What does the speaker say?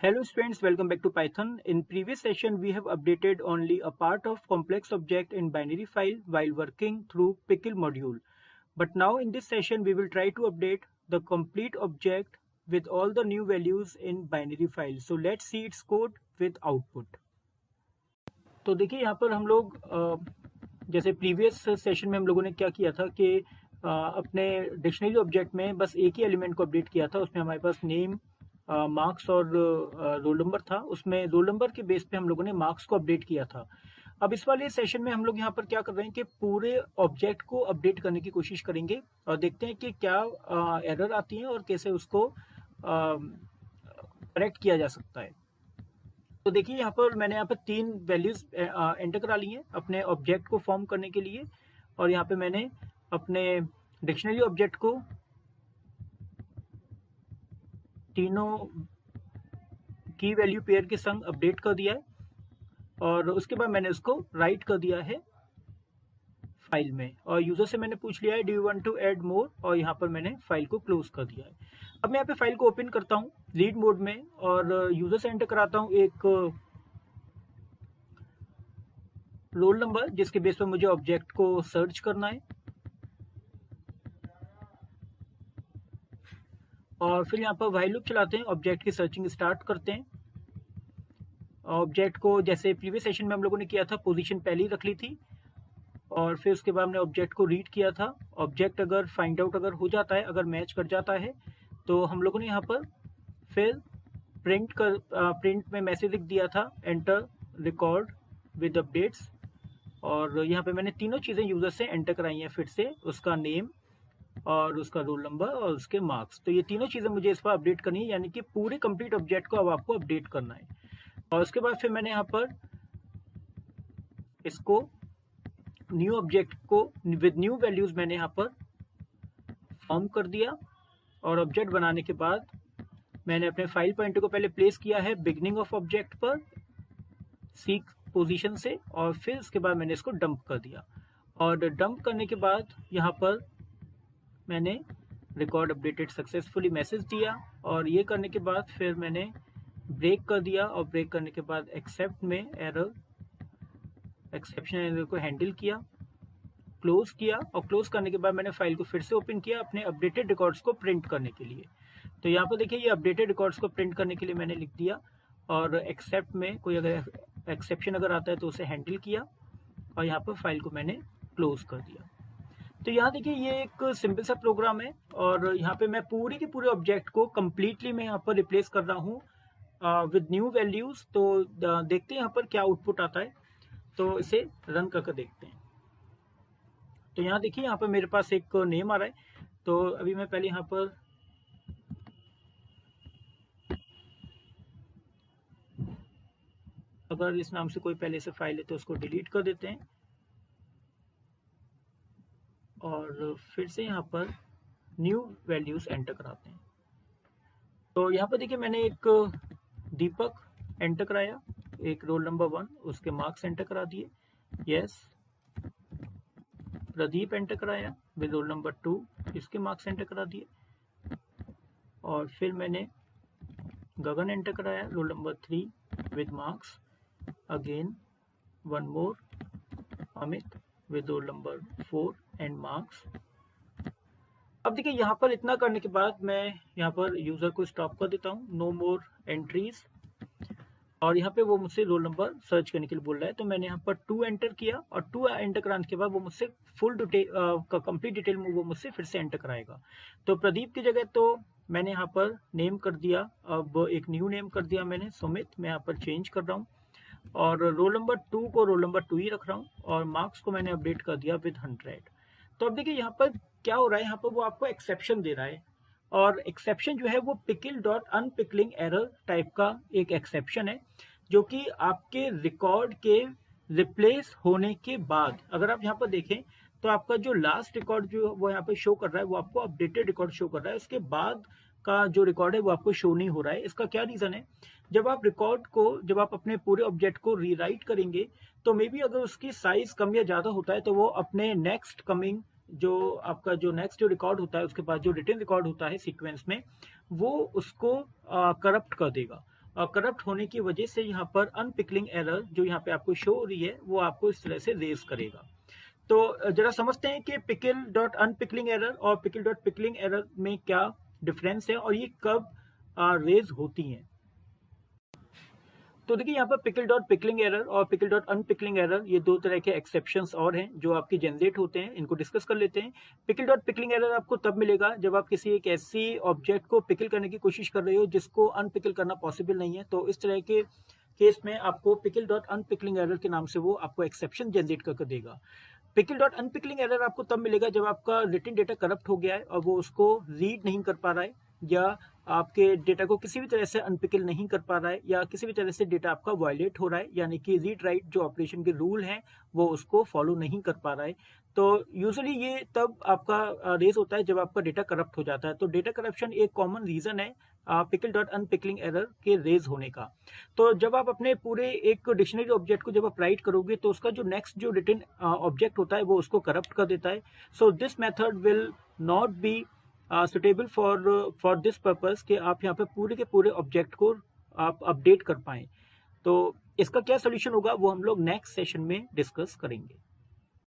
Hello students, welcome back to Python. In previous session, we have updated only a part of complex object in binary file while working through pickle module. But now in this session, we will try to update the complete object with all the new values in binary file. So let's see its code with output. तो देखिए यहाँ पर हम लोग जैसे previous session में हम लोगों ने क्या किया था कि अपने डिक्शनरी ऑब्जेक्ट में बस एक ही एलिमेंट को अपडेट किया था। उसमें हमारे पास नेम, मार्क्स और रोल नंबर था। उसमें रोल नंबर के बेस पे हम लोगों ने मार्क्स को अपडेट किया था। अब इस वाले सेशन में हम लोग यहाँ पर क्या कर रहे हैं कि पूरे ऑब्जेक्ट को अपडेट करने की कोशिश करेंगे और देखते हैं कि क्या एरर आती है और कैसे उसको करेक्ट किया जा सकता है। तो देखिए यहाँ पर मैंने यहाँ पर 3 वैल्यूज एंटर करा ली हैं अपने ऑब्जेक्ट को फॉर्म करने के लिए, और यहाँ पे मैंने अपने डिक्शनरी ऑब्जेक्ट को तीनों की वैल्यू पेयर के संग अपडेट कर दिया है और उसके बाद मैंने उसको राइट कर दिया है फाइल में, और यूजर से मैंने पूछ लिया है do you want to add more, और यहाँ पर मैंने फाइल को क्लोज कर दिया है। अब मैं यहाँ पे फाइल को ओपन करता हूँ रीड मोड में और यूजर से एंटर कराता हूँ एक रोल नंबर जिसके बेस पर मुझे ऑब्जेक्ट को सर्च करना है, और फिर यहाँ पर व्हाइल लूप चलाते हैं, ऑब्जेक्ट की सर्चिंग स्टार्ट करते हैं। ऑब्जेक्ट को जैसे प्रीवियस सेशन में हम लोगों ने किया था पोजीशन पहले ही रख ली थी, और फिर उसके बाद हमने ऑब्जेक्ट को रीड किया था। ऑब्जेक्ट अगर फाइंड आउट अगर हो जाता है, अगर मैच कर जाता है, तो हम लोगों ने यहाँ पर फिर प्रिंट में मैसेज लिख दिया था एंटर रिकॉर्ड विद अपडेट्स, और यहाँ पे मैंने तीनों चीज़ें यूज़र से एंटर कराई हैं फिर से, उसका नेम और उसका रोल नंबर और उसके मार्क्स। तो ये तीनों चीज़ें मुझे इस पर अपडेट करनी है, यानी कि पूरे कंप्लीट ऑब्जेक्ट को अब आपको अपडेट करना है। और उसके बाद फिर मैंने यहाँ पर इसको न्यू ऑब्जेक्ट को विद न्यू वैल्यूज मैंने यहाँ पर फॉर्म कर दिया, और ऑब्जेक्ट बनाने के बाद मैंने अपने फाइल पॉइंटर को पहले प्लेस किया है बिगनिंग ऑफ ऑब्जेक्ट पर सीक पोजीशन से, और फिर उसके बाद मैंने इसको डंप कर दिया। और डंप करने के बाद यहाँ पर मैंने रिकॉर्ड अपडेटेड सक्सेसफुली मैसेज दिया, और ये करने के बाद फिर मैंने ब्रेक कर दिया, और ब्रेक करने के बाद एक्सेप्ट में एक्सेप्शन एरर को हैंडल किया, क्लोज किया, और क्लोज करने के बाद मैंने फाइल को फिर से ओपन किया अपने अपडेटेड रिकॉर्ड्स को प्रिंट करने के लिए। तो यहाँ पर देखिए ये अपडेटेड रिकॉर्ड्स को प्रिंट करने के लिए मैंने लिख दिया, और एक्सेप्ट में कोई अगर एक्सेप्शन अगर आता है तो उसे हैंडल किया, और यहाँ पर फाइल को मैंने क्लोज कर दिया। तो यहाँ देखिए ये एक सिंपल सा प्रोग्राम है, और यहाँ पे मैं पूरी के पूरे ऑब्जेक्ट को कम्प्लीटली मैं यहाँ पर रिप्लेस कर रहा हूँ विद न्यू वैल्यूज। तो देखते हैं यहाँ पर क्या आउटपुट आता है, तो इसे रन करके देखते हैं। तो यहाँ देखिए यहाँ पर मेरे पास एक नेम आ रहा है, तो अभी मैं पहले यहाँ पर अगर इस नाम से कोई पहले से फाइल है तो उसको डिलीट कर देते हैं, और फिर से यहाँ पर न्यू वैल्यूज एंटर कराते हैं। तो यहाँ पर देखिए मैंने एक दीपक एंटर कराया, एक रोल नंबर 1, उसके मार्क्स एंटर करा दिए, यस। प्रदीप एंटर कराया विद रोल नंबर 2, इसके मार्क्स एंटर करा दिए, और फिर मैंने गगन एंटर कराया roll number 3 with marks, again one more Amit with roll number 4 and marks. अब देखिए यहाँ पर इतना करने के बाद मैं यहाँ पर यूजर को स्टॉप कर देता हूँ, नो मोर एंट्रीज, और यहाँ पे वो मुझसे रोल नंबर सर्च करने के लिए बोल रहा है। तो मैंने यहाँ पर 2 एंटर किया, और 2 एंटर कराने के बाद वो मुझसे फुल डिटेल का कंप्लीट डिटेल में वो मुझसे फिर से एंटर कराएगा। तो प्रदीप की जगह तो मैंने यहाँ पर नेम कर दिया, अब एक न्यू नेम कर दिया मैंने सुमित, मैं यहाँ पर चेंज कर रहा हूँ, और रोल नंबर 2 को रोल नंबर 2 ही रख रहा हूँ, और मार्क्स को मैंने अपडेट कर दिया विद 100। तो अब देखिए यहाँ पर क्या हो रहा है, यहाँ पर वो आपको एक्सेप्शन दे रहा है, और एक्सेप्शन जो है वो pickle dot unpickling error type का एक एक्सेप्शन है, जो कि आपके रिकॉर्ड के रिप्लेस होने के बाद, अगर आप यहाँ पर देखें तो आपका जो लास्ट रिकॉर्ड जो वो यहाँ पे शो कर रहा है वो आपको अपडेटेड रिकॉर्ड शो कर रहा है, उसके बाद का जो रिकॉर्ड है वो आपको शो नहीं हो रहा है। इसका क्या रीजन है, जब आप अपने पूरे ऑब्जेक्ट को रीराइट करेंगे तो मे बी अगर उसकी साइज कम या ज्यादा होता है तो वो अपने नेक्स्ट कमिंग जो आपका जो नेक्स्ट जो रिकॉर्ड होता है उसके बाद जो रिटर्न रिकॉर्ड होता है सीक्वेंस में, वो उसको करप्ट कर देगा, करप्ट होने की वजह से यहाँ पर अनपिकलिंग एरर जो यहाँ पे आपको शो हो रही है वो आपको इस तरह से रेज करेगा। तो जरा समझते हैं कि पिकल डॉट अनपिकलिंग एरर और पिकल डॉट पिकलिंग एरर में क्या डिफरेंस है और ये कब रेज होती हैं। तो देखिए यहाँ पर पिकल डॉट पिकलिंग एरर और पिकल डॉट अनपिकलिंग एरर ये दो तरह के एक्सेप्शंस और हैं जो आपके जनरेट होते हैं, इनको डिस्कस कर लेते हैं। पिकल डॉट पिकलिंग एरर आपको तब मिलेगा जब आप किसी एक ऐसी ऑब्जेक्ट को पिकल करने की कोशिश कर रहे हो जिसको अनपिकल करना पॉसिबल नहीं है। तो इस तरह के केस में आपको पिकल डॉट अनपिकलिंग एरर के नाम से वो आपको एक्सेप्शन जनरेट करके देगा। पिकल डॉट अनपिकलिंग एरर आपको तब मिलेगा जब आपका रिटन डेटा करप्ट हो गया है और वो उसको रीड नहीं कर पा रहा है या आपके डेटा को किसी भी तरह से अनपिकल नहीं कर पा रहा है या किसी भी तरह से डेटा आपका वायलेट हो रहा है, यानी कि रीड राइट जो ऑपरेशन के रूल हैं वो उसको फॉलो नहीं कर पा रहा है। तो यूजुअली ये तब आपका रेस होता है जब आपका डेटा करप्ट हो जाता है। तो डेटा करप्शन एक कॉमन रीजन है पिकल डॉट अनपिकलिंग एरर के रेज होने का। तो जब आप अपने पूरे एक डिक्शनरी ऑब्जेक्ट को जब आप राइट करोगे तो उसका जो नेक्स्ट जो रिटन ऑब्जेक्ट होता है वो उसको करप्ट कर देता है। So this method will not be suitable for this purpose कि आप यहाँ पे पूरे के पूरे ऑब्जेक्ट को आप अपडेट कर पाएं। तो इसका क्या सोल्यूशन होगा वो हम लोग नेक्स्ट सेशन में डिस्कस करेंगे।